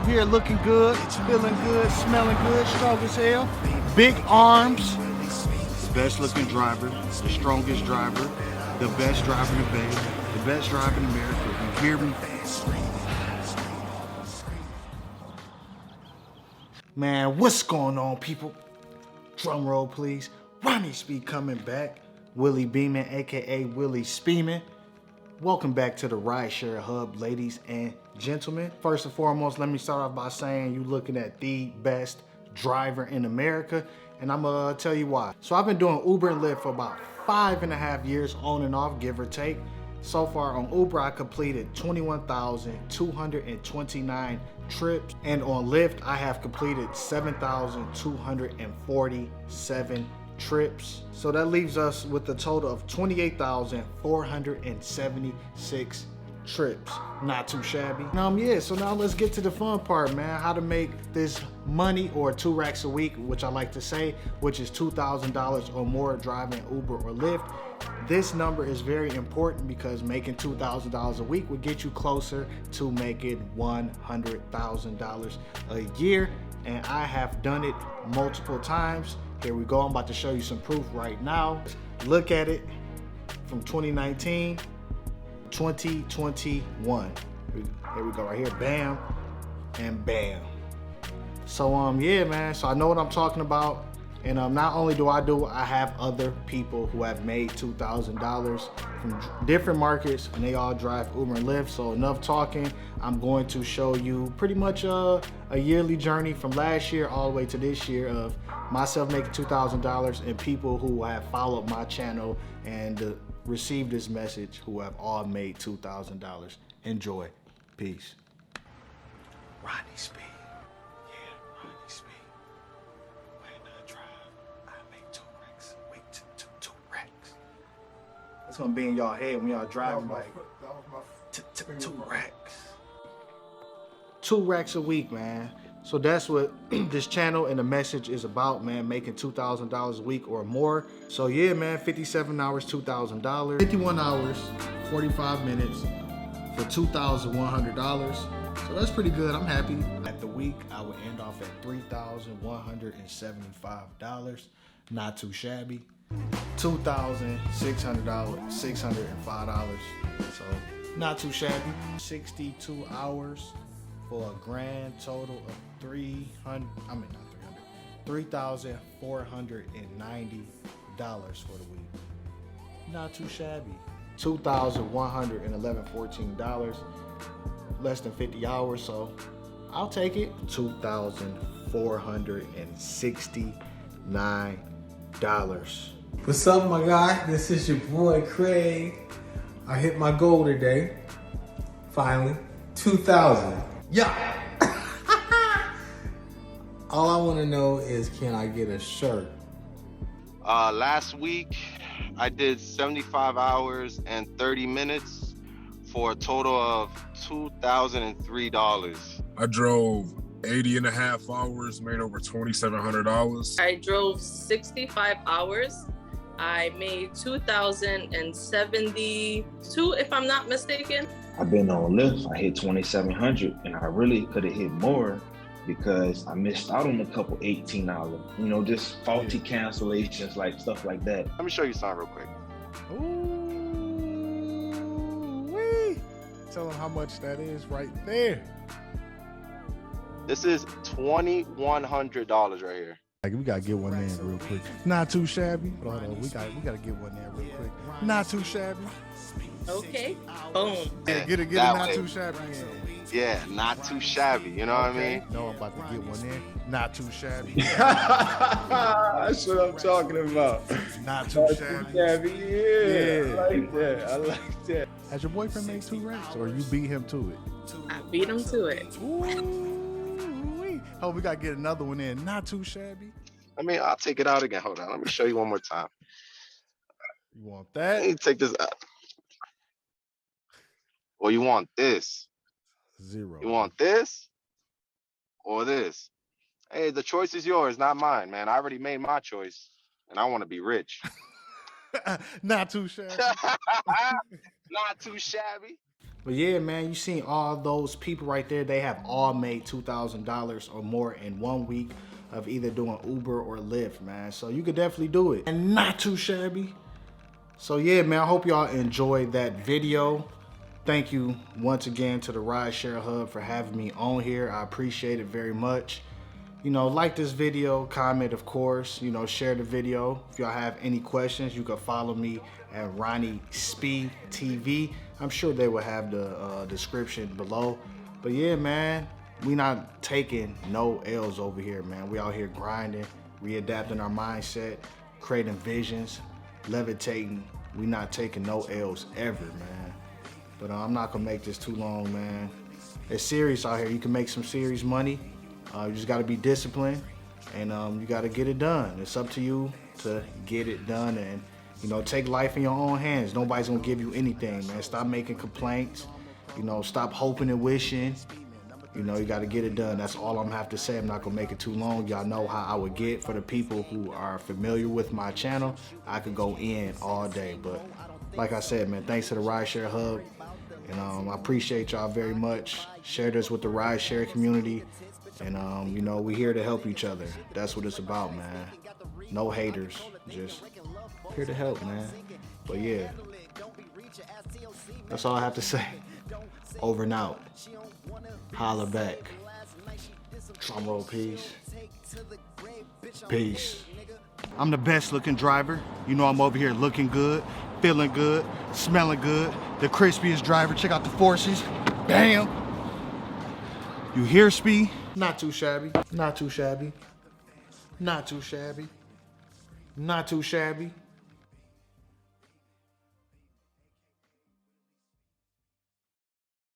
here looking good, feeling good, smelling good, strong as hell. Big arms. The best looking driver, the strongest driver, the best driver in the Bay, the best driver in America. You hear me? Man, what's going on, people? Drum roll, please. Ronnie Speed coming back. Willie Beeman, aka Willie Speeman. Welcome back to the Rideshare Hub, ladies and gentlemen. First and foremost, let me start off by saying you looking at the best driver in America, and I'm gonna tell you why. So I've been doing Uber and Lyft for about 5.5 years, on and off, give or take. So far on Uber, I completed 21,229 trips, and on Lyft, I have completed 7,247 trips. So that leaves us with a total of 28,476 trips. Not too shabby. Yeah, so now let's get to the fun part, man. How to make this money, or 2 racks a week, which I like to say, which is $2,000 or more driving Uber or Lyft. This number is very important because making $2,000 a week would get you closer to making $100,000 a year. And I have done it multiple times. Here we go, I'm about to show you some proof right now. Look at it from 2019, 2021. Here we go, right here, bam, and bam. So yeah, man, so I know what I'm talking about. And not only do I have other people who have made $2,000 from different markets, and they all drive Uber and Lyft. So enough talking. I'm going to show you pretty much a yearly journey from last year all the way to this year of myself making $2,000 and people who have followed my channel and received this message who have all made $2,000. Enjoy. Peace. Ronnie Speed. It's gonna be in y'all head when y'all driving like 2 racks. 2 racks a week, man. So that's what this channel and the message is about, man. Making $2,000 a week or more. So yeah, man, 57 hours, $2,000. 51 hours, 45 minutes for $2,100. So that's pretty good. I'm happy. At the week, I would end off at $3,175. Not too shabby. $2,605. So not too shabby. 62 hours for a grand total of $3,490 for the week. Not too shabby. $2,114, less than 50 hours, so I'll take it. $2,469. What's up, my guy? This is your boy Craig. I hit my goal today. Finally, 2,000. Yeah. All I want to know is, can I get a shirt? Last week, I did 75 hours and 30 minutes for a total of $2,003. I drove 80.5 hours, made over $2,700. I drove 65 hours. I made 2,072, if I'm not mistaken. I've been on Lyft. I hit 2,700, and I really could have hit more because I missed out on a couple 18-hour, just faulty cancellations, like stuff like that. Let me show you something real quick. Ooh-wee. Tell them how much that is right there. This is $2,100 right here. Like, we gotta get one in real quick. Not too shabby. Hold on, we gotta get one in real quick. Not too shabby. Okay, boom. Yeah, get it not too shabby in. Yeah, not too shabby, you know what I mean? No, I'm about to get one in. Not too shabby. That's what I'm talking about. Not too shabby. Yeah. I like that. Has your boyfriend made 2 racks, or you beat him to it? I beat him to it. Ooh-wee. Oh, we gotta get another one in. Not too shabby. I'll take it out again. Hold on, let me show you one more time. You want that? Let me take this out. Or you want this? 0. You want this or this? Hey, the choice is yours, not mine, man. I already made my choice, and I want to be rich. Not too shabby. Not too shabby. But yeah, man, you seen all those people right there. They have all made $2,000 or more in 1 week of either doing Uber or Lyft, man. So you could definitely do it. And not too shabby. So yeah, man, I hope y'all enjoyed that video. Thank you once again to the Rideshare Hub for having me on here. I appreciate it very much. You know, like this video, comment, of course, you know, share the video. If y'all have any questions, you can follow me at Ronnie Speed TV. I'm sure they will have the description below. But yeah, man, we not taking no L's over here, man. We out here grinding, readapting our mindset, creating visions, levitating. We not taking no L's ever, man. But I'm not gonna make this too long, man. It's serious out here. You can make some serious money. You just gotta be disciplined, and you gotta get it done. It's up to you to get it done, and you know, take life in your own hands. Nobody's gonna give you anything, man. Stop making complaints. You know, stop hoping and wishing. You know, you gotta get it done. That's all I'm gonna have to say. I'm not gonna make it too long. Y'all know how I would get. For the people who are familiar with my channel, I could go in all day. But like I said, man, thanks to the Rideshare Hub. And I appreciate y'all very much. Share this with the Rideshare community. And you know, we here to help each other. That's what it's about, man. No haters, just here to help, man. But yeah, that's all I have to say. Over and out. Holla back. Drum roll, peace. Peace. I'm the best looking driver. You know I'm over here looking good, feeling good, smelling good. The crispiest driver. Check out the forces. Bam. You hear speed? Not too shabby. Not too shabby. Not too shabby. Not too shabby.